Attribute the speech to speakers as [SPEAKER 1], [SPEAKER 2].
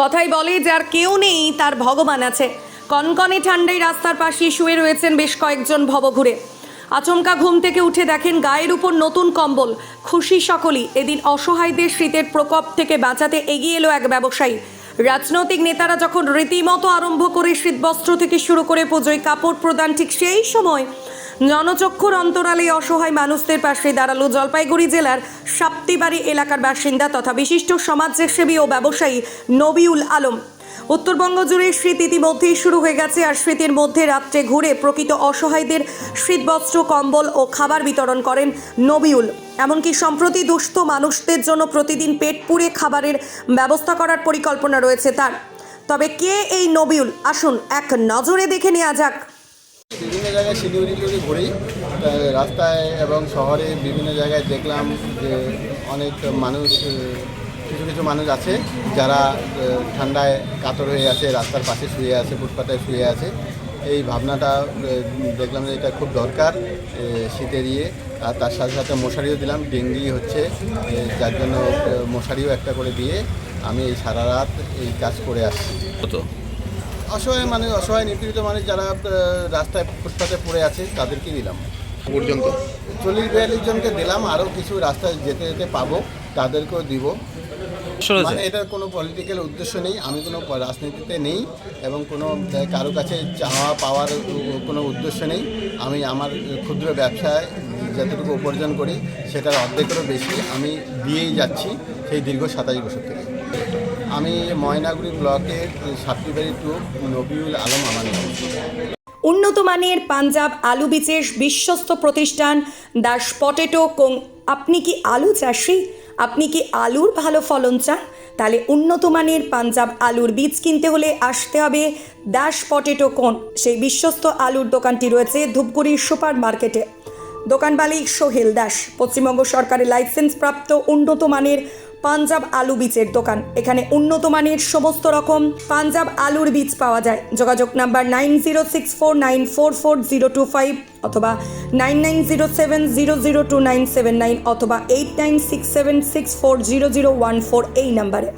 [SPEAKER 1] কথাই বলে যার কেউ নেই তার ভগবান আছে। কনকনে ঠান্ডায় রাস্তার পাশে শুয়ে রয়েছেন বেশ কয়েকজন ভবঘুরে। আচমকা ঘুম থেকে উঠে দেখেন গায়ের উপর নতুন কম্বল। খুশি সকলেই। এদিন অসহায়দের শীতের প্রকোপ থেকে বাঁচাতে এগিয়ে এলো এক ব্যবসায়ী। রাজনৈতিক নেতারা যখন রীতিমতো আরম্ভ করে শীতবস্ত্র থেকে শুরু করে পুজোয় কাপড় প্রদান, ঠিক সেই সময় জনচক্ষুর অন্তরালে অসহায় মানুষদের পাশে দাঁড়ালো জলপাইগুড়ি জেলার সাপ্তিবাড়ি এলাকার বাসিন্দা তথা বিশিষ্ট সমাজসেবী ও ব্যবসায়ী নবিউল আলম। উত্তরবঙ্গ জুড়ে শীত ইতিমধ্যেই শুরু হয়ে গেছে, আর শীতের মধ্যে রাত্রে ঘুরে প্রকৃত অসহায়দের শীতবস্ত্র, কম্বল ও খাবার বিতরণ করেন নবিউল। এমনকি সম্প্রতি দুস্থ মানুষদের জন্য প্রতিদিন পেট পুড়ে খাবারের ব্যবস্থা করার পরিকল্পনা রয়েছে তার। তবে কে এই নবিউল, আসুন এক নজরে দেখে নেওয়া যাক।
[SPEAKER 2] বিভিন্ন জায়গায় শিলিগুড়ি ঘুরি, রাস্তায় এবং শহরে বিভিন্ন জায়গায় দেখলাম যে অনেক মানুষ, কিছু মানুষ আছে যারা ঠান্ডায় কাতর হয়ে আছে, রাস্তার পাশে শুয়ে আছে, ফুটপাতে শুয়ে আছে। এই ভাবনাটা দেখলাম যে এটা খুব দরকার শীতের ইয়ে। আর তার সাথে সাথে মশারিও দিলাম, ডেঙ্গি হচ্ছে, যার জন্য মশারিও একটা করে দিয়ে আমি এই সারা রাত এই কাজ করে আসছি। অসহায় নিপীড়িত মানুষ যারা রাস্তায় ফুটপাতে পড়ে আছে তাদেরকে দিলাম।
[SPEAKER 3] পর্যন্ত
[SPEAKER 2] 40-42 জনকে দিলাম, আরও কিছু রাস্তায় যেতে যেতে পাবো তাদেরকেও দিব। মানে এটার কোনো পলিটিক্যাল উদ্দেশ্য নেই, আমি কোনো রাজনীতিতে নেই এবং কোনো কারো কাছে চাওয়া পাওয়ার কোনো উদ্দেশ্য নেই। আমি আমার ক্ষুদ্র ব্যবসায় যতটুকু উপার্জন করি সেটার অর্ধেকেরও বেশি আমি দিয়েই যাচ্ছি সেই দীর্ঘ 27 বছর থেকে। আমি ময়নাগুড়ি ব্লকের সাপ্তিবাড়ি 2 নবিউল আলম আমার নাম।
[SPEAKER 1] উন্নত মানের পাঞ্জাব আলু বীজের বিশ্বস্ত প্রতিষ্ঠান দাস পটেটো কোং। আপনি কি আলু চাষি? আপনি কি আলুর ভালো ফলন চান? তাহলে উন্নত মানের পাঞ্জাব আলুর বীজ কিনতে হলে আসতে হবে দাস পটেটো কোং। সেই বিশ্বস্ত আলুর দোকানটি রয়েছে ধূপগুড়ির সুপার মার্কেটে। দোকান মালিক সোহেল দাস। পশ্চিমবঙ্গ সরকারের লাইসেন্স প্রাপ্ত উন্নত মানের পাঞ্জাব আলু বীজের দোকান। এখানে উন্নত মানের সমস্ত রকম পাঞ্জাব আলুর বীজ পাওয়া যায়। যোগাযোগ নাম্বার 9064944025 অথবা 9907002979 অথবা 8967640014 এই নাম্বারে।